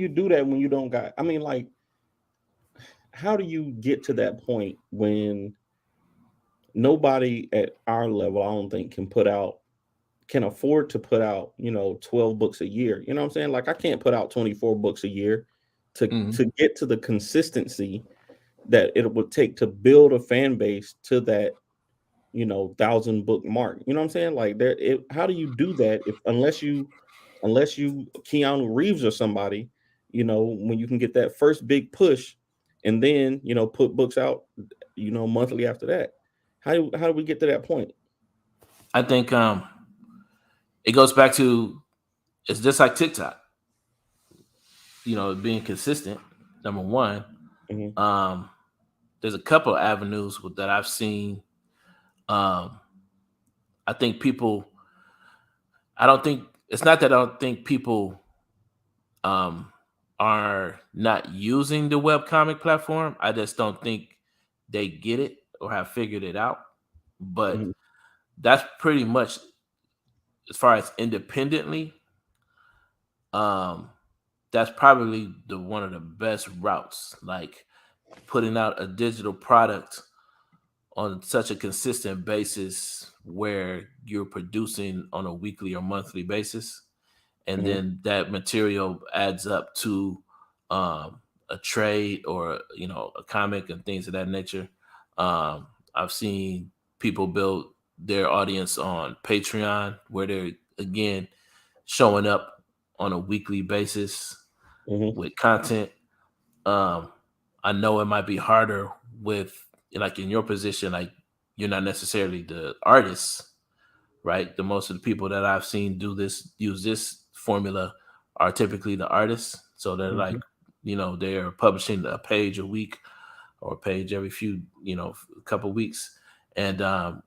do that when you don't got? I mean, like, how do you get to that point when nobody at our level, I don't think, can afford to put out 12 books a year? You know what I'm saying? Like, I can't put out 24 books a year to get to the consistency that it would take to build a fan base to that 1,000 book mark. You know what I'm saying? Like, how do you do that unless you Keanu Reeves or somebody, when you can get that first big push and then put books out monthly after that? How do we get to that point? I think it goes back to, it's just like TikTok, being consistent, number one. There's a couple of avenues that I've seen. I think people, it's not that I don't think people are not using the webcomic platform. I just don't think they get it or have figured it out. But that's pretty much, as far as independently, that's probably one of the best routes. Like putting out a digital product on such a consistent basis where you're producing on a weekly or monthly basis, and then that material adds up to a trade or a comic and things of that nature. I've seen people build their audience on Patreon, where they're again showing up on a weekly basis with content. I know it might be harder with, like, in your position, like, you're not necessarily the artist, right? The most of the people that I've seen use this formula are typically the artists. So they're like, they're publishing a page a week or a page every few, a couple weeks, and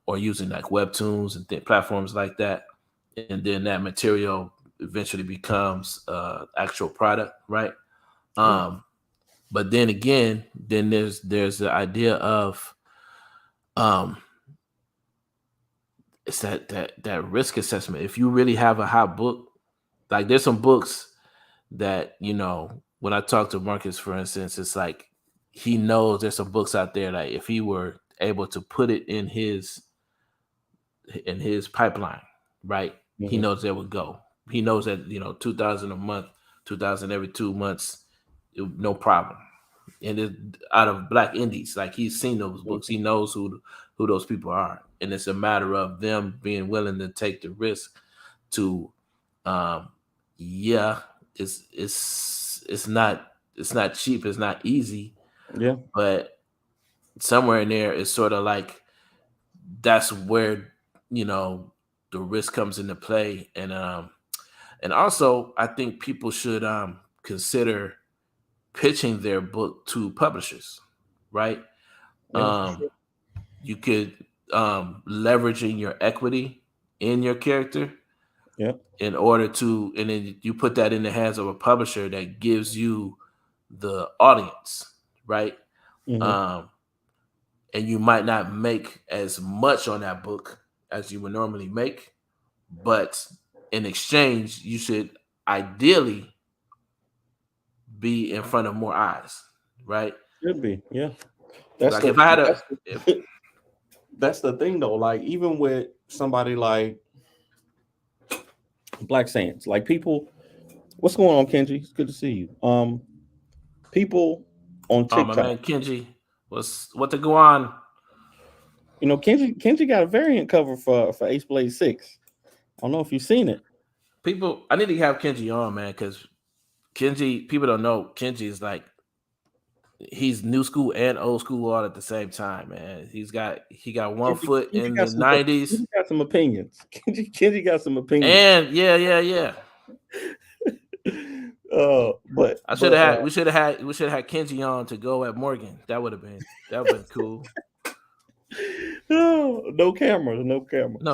or using like webtoons and platforms like that. And then that material eventually becomes actual product, right? But then again, then there's the idea of it's that risk assessment. If you really have a hot book, like there's some books that, when I talk to Marcus, for instance, it's like he knows there's some books out there that if he were able to put it in his pipeline, right, he knows there would go. He knows that 2,000 a month, 2,000 every 2 months, no problem. And it, out of Black indies, like he's seen those books, he knows who those people are, and it's a matter of them being willing to take the risk to, it's not cheap, it's not easy, but somewhere in there, it's sort of like that's where the risk comes into play, and also I think people should consider pitching their book to publishers, right? You could leveraging your equity in your character, in order to, and then you put that in the hands of a publisher that gives you the audience, right? And you might not make as much on that book as you would normally make, but in exchange, you should ideally be in front of more eyes, right? Should be, yeah. That's like the, if I had that's the thing though. Like even with somebody like Black Sands, like people, what's going on, Kenji? It's good to see you. People on TikTok. My man Kenji, what to go on? Kenji got a variant cover for Ace Blade 6. I don't know if you've seen it. People, I need to have Kenji on, man, because Kenji, people don't know, Kenji is like, he's new school and old school all at the same time, man. He got one foot in the 90s. Kenji got some opinions. Kenji got some opinions. And yeah. But we should have had Kenji on to go at Morgan. That would have been cool. No cameras. No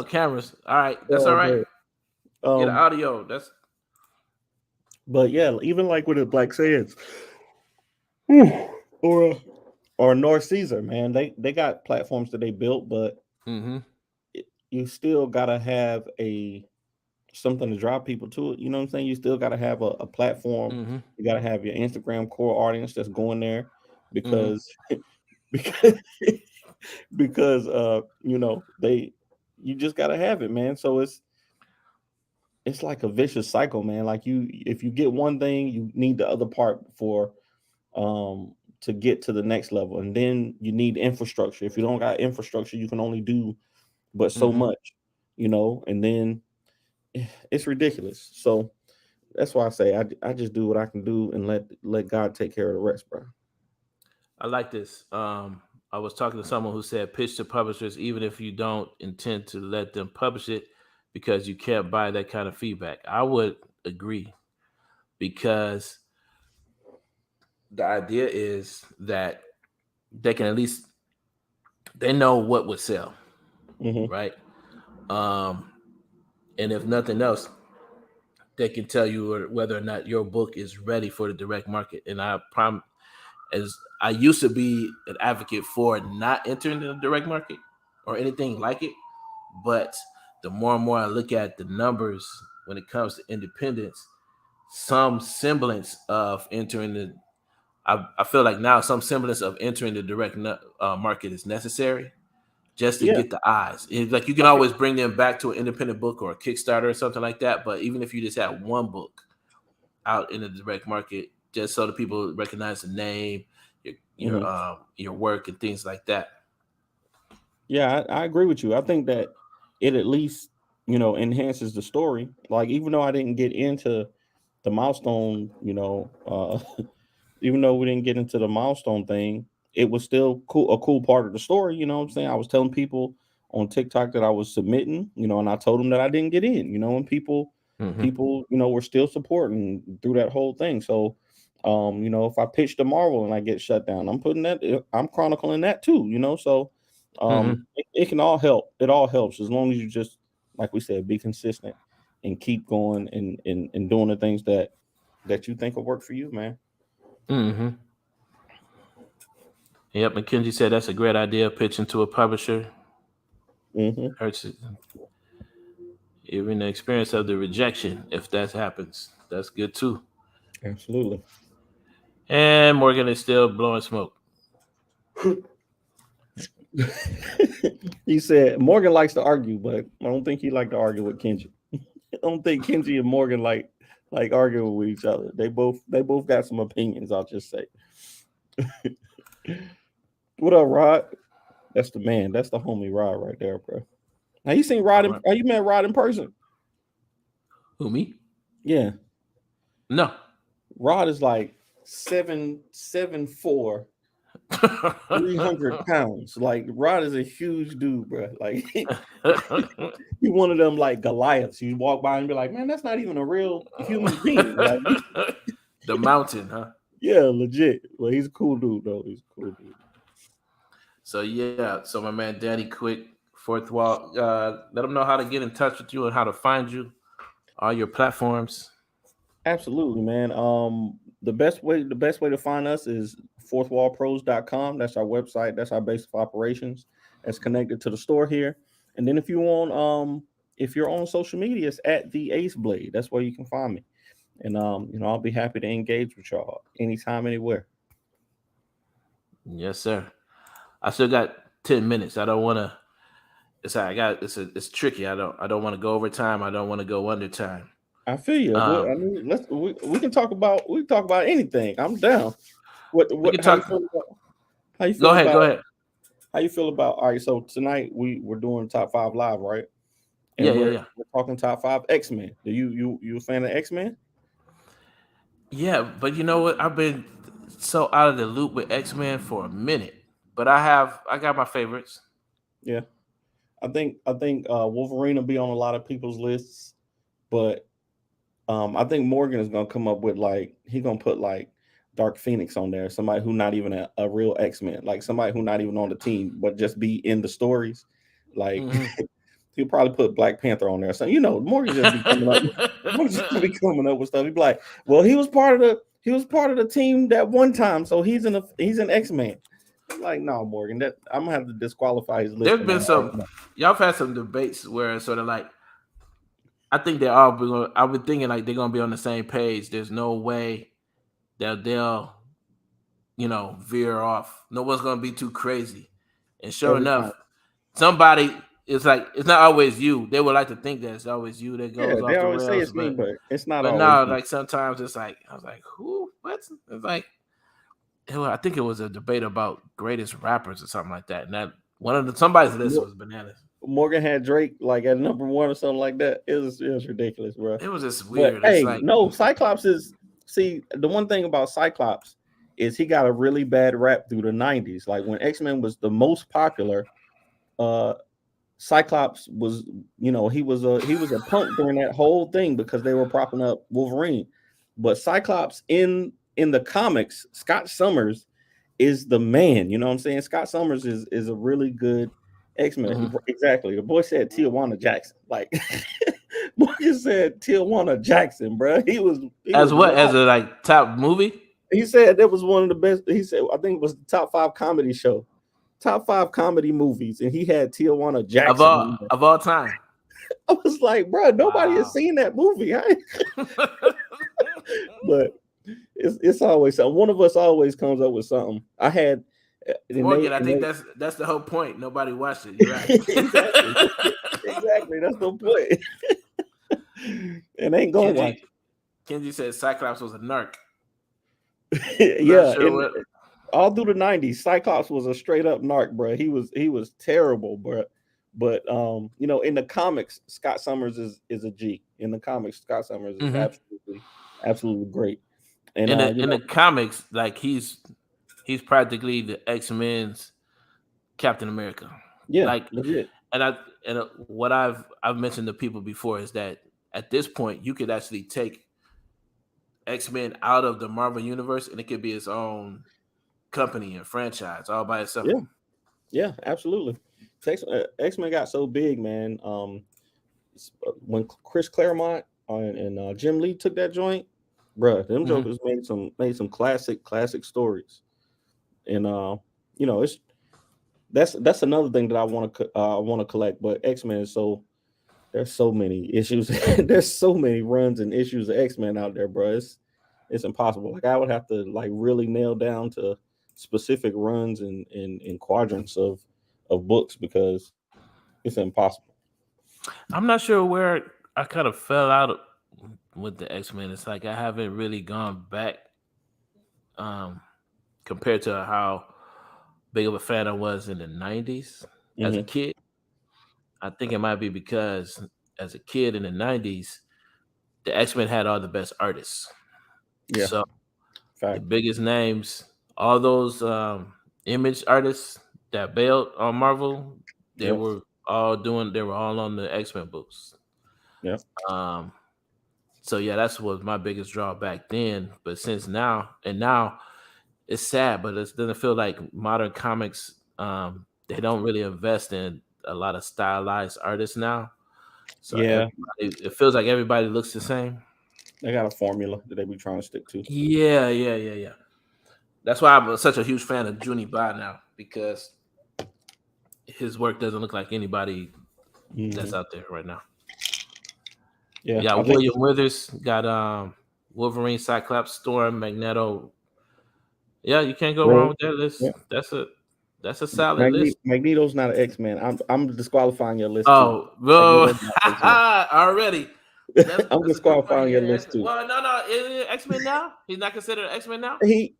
cameras. All right, that's all right. Get audio. But yeah, even like with the Black Sands or North Caesar, man, they got platforms that they built, but you still gotta have something to drive people to it. You know what I'm saying? You still gotta have a platform. You gotta have your Instagram core audience that's going there because you just gotta have it, man. So it's like a vicious cycle, man. Like if you get one thing, you need the other part for to get to the next level, and then you need infrastructure. If you don't got infrastructure, you can only do but so much, and then it's ridiculous. So that's why I say I just do what I can do and let God take care of the rest, bro. I like this. I was talking to someone who said pitch to publishers even if you don't intend to let them publish it, because you can't buy that kind of feedback. I would agree, because the idea is that they can at least, they know what would sell, right? And if nothing else, they can tell you whether or not your book is ready for the direct market. And as I used to be an advocate for not entering the direct market or anything like it, but the more and more I look at the numbers when it comes to independence, some semblance of entering I feel like now some semblance of entering the direct market is necessary, just to get the eyes. Like you can always bring them back to an independent book or a Kickstarter or something like that. But even if you just have one book out in the direct market, just so the people recognize the name, your work and things like that. Yeah, I agree with you. I think that it at least, enhances the story. Like, even though I didn't get into the milestone, even though we didn't get into the milestone thing, it was still cool, a cool part of the story. You know what I'm saying? I was telling people on TikTok that I was submitting, and I told them that I didn't get in, and people, were still supporting through that whole thing. So, if I pitch to Marvel and I get shut down, I'm chronicling that too, So, it can all help. It all helps as long as you just, like we said, be consistent and keep going and doing the things that you think will work for you, man. Yep, McKenzie said that's a great idea, pitching to a publisher. Hurts it. Even the experience of the rejection, if that happens, that's good too. Absolutely. And Morgan is still blowing smoke. He said Morgan likes to argue, but I don't think he likes to argue with Kenji. I don't think Kenji and Morgan like arguing with each other. They both got some opinions, I'll just say. What up, Rod? That's the man. That's the homie Rod right there, bro. Now you seen Rod? Have you met Rod in person? Who, me? Yeah. No. Rod is like 7'4", 300 pounds. Like Rod is a huge dude, bro. Like he one of them like Goliaths. You walk by and be like, man, that's not even a real human being. Like, the mountain, huh? Yeah, legit. Well, he's a cool dude, though. He's a cool dude. So so my man Danny Quick, Fourth Wall, let them know how to get in touch with you and how to find you, all your platforms. Absolutely, man. The best way to find us is fourthwallpros.com. That's our website. That's our base of operations. That's connected to the store here. And then if you're on social media, it's at the Ace Blade. That's where you can find me. And I'll be happy to engage with y'all anytime, anywhere. Yes, sir. I still got 10 minutes. I don't want to. It's tricky. I don't want to go over time. I don't want to go under time. I feel you. We can talk about anything. I'm down. How you feel Go ahead. How you feel about? All right. So tonight we're doing top 5 live, right? And yeah. We're talking top 5 X-Men. Do you a fan of X-Men? Yeah, but you know what? I've been so out of the loop with X-Men for a minute, but I got my favorites. Yeah, I think Wolverine will be on a lot of people's lists, but I think Morgan is gonna come up with he's gonna put Dark Phoenix on there, somebody who not even a real X-Men, like somebody who not even on the team, but just be in the stories, He'll probably put Black Panther on there. So Morgan just be coming up. Morgan just be coming up with stuff. He'd be like, "Well, he was part of the team that one time, so he's an X-Man." I'm like, no, Morgan, that I'm gonna have to disqualify his list. There's been y'all have had some debates where it's sort of like, I think they're all. I've been thinking like they're gonna be on the same page. There's no way that they'll veer off. No one's gonna be too crazy. And sure enough, somebody. It's like it's not always you. They would like to think that it's always you that goes off the rails. They always say it's me, but it's not. But no, like sometimes it's like I was like, who? What? It's like I think it was a debate about greatest rappers or something like that. And that somebody's list was bananas. Morgan had Drake at number 1 or something like that. It was ridiculous, bro. It was just weird. But, no, Cyclops is. See, the one thing about Cyclops is he got a really bad rap through the 90s. Like when X-Men was the most popular, Cyclops was, he was a punk during that whole thing because they were propping up Wolverine. But Cyclops in the comics, Scott Summers is the man. You know what I'm saying? Scott Summers is a really good X-Men. Mm-hmm. Exactly. The boy said Tijuana Jackson. Like Morgan said Tijuana Jackson, bro. He was as a top movie? He said that was one of the best. He said I think it was the top 5 comedy show. Top 5 comedy movies, and he had Tijuana Jackson of all time. I was like, bro, nobody has seen that movie. But it's always something. One of us always comes up with something. I had Morgan. I think that's the whole point. Nobody watched it. You're right. Exactly. That's the point. And ain't gonna watch it. Kenji said Cyclops was a narc. Yeah. All through the 90s, Cyclops was a straight up narc, bro. He was terrible, bro. But in the comics, Scott Summers is a G. In the comics, Scott Summers is absolutely great. And in the comics, like he's practically the X-Men's Captain America. Yeah, like legit. what I've mentioned to people before is that at this point you could actually take X-Men out of the Marvel universe and it could be its own company and franchise all by itself. Yeah, absolutely. X-Men got so big, man. When Chris Claremont and Jim Lee took that joint, bruh, them jokers made some classic stories. And that's another thing that I want to collect. But X-Men is there's so many issues. There's so many runs and issues of X-Men out there, bro. It's impossible. Like I would have to like really nail down to specific runs and quadrants of books because it's impossible. I'm not sure where I kind of fell out with the X-Men. It's like I haven't really gone back compared to how big of a fan I was in the 90s as a kid. I think it might be because as a kid in the 90s, the X-Men had all the best artists. Yeah. So the biggest names, all those image artists that bailed on Marvel, they were all on the X-Men books. Yeah. So yeah, that's what was my biggest draw back then. But since now it's sad, but it doesn't feel like modern comics. They don't really invest in a lot of stylized artists now. So it feels like everybody looks the same. They got a formula that they be trying to stick to. Yeah. That's why I'm such a huge fan of Juni Ba now, because his work doesn't look like anybody that's out there right now. Yeah, William Withers got Wolverine, Cyclops, Storm, Magneto. Yeah, you can't go wrong with that list. Yeah. That's a solid list. Magneto's not an X-Men. I'm disqualifying your list. Oh, bro, already. I'm disqualifying your list too. Well, no, is it X-Men now? He's not considered X-Men now. He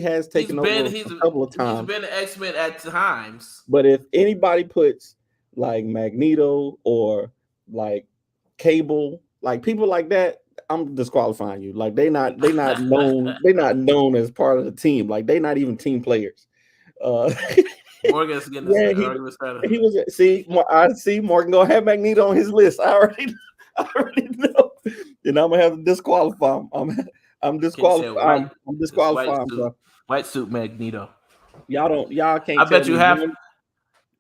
has taken over a couple of times. He's been an X-Men at times. But if anybody puts like Magneto or like Cable, like people like that, I'm disqualifying you. Like they're not known. They're not known as part of the team. Like they're not even team players. Morgan's getting this argument started. He was I see Morgan gonna have Magneto on his list. I already know. And I'm gonna have to disqualify him. I'm disqualifying. I'm disqualifying, bro. White suit Magneto. Y'all can't. I bet you have.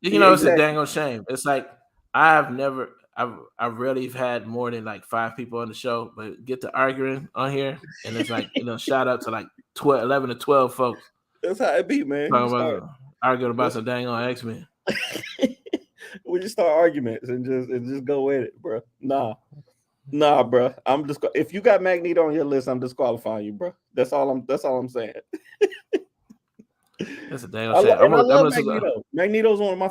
You know, it's a dang old shame. It's like I've rarely had more than like 5 people on the show, but get to arguing on here, and it's like shout out to like 11 to 12 folks. That's how it be, man. Arguing about some dang on X-Men. We just start arguments and just go with it, bro. Nah, bro. If you got Magneto on your list, I'm disqualifying you, bro. That's all I'm saying. That's a dang on shame. I love Magneto. Magneto's one of my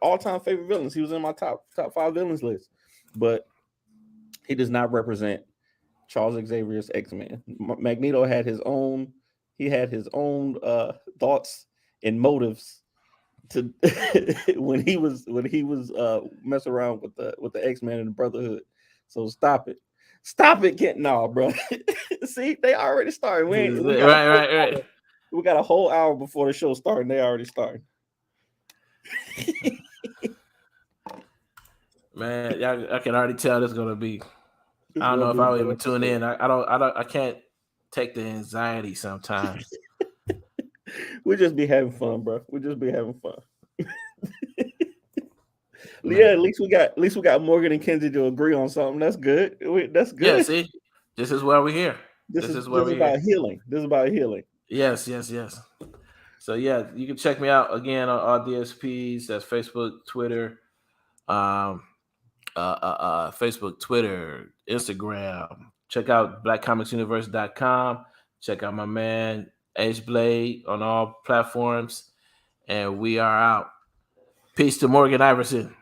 all-time favorite villains. He was in my top 5 villains list, but he does not represent Charles Xavier's X-Men. Magneto had his own. He had his own thoughts and motives to when he was messing around with the X-Men and the Brotherhood. So stop it, Kent. No, bro. See, they already started. Right. We got a whole hour before the show starting. They already started. Man, I can already tell this is gonna be. I don't know if I'll even tune in. I can't take the anxiety sometimes. We just be having fun, bro. We just be having fun. Yeah, at least we got Morgan and Kenzie to agree on something. That's good. That's good. Yeah, see, this is where we're here. This is about healing. This is about healing. Yes. So yeah, you can check me out again on all DSPs. That's Facebook, Twitter, Facebook, Twitter, Instagram. Check out blackcomicsuniverse.com. Check out my man H-Blade on all platforms. And we are out. Peace to Morgan Iverson.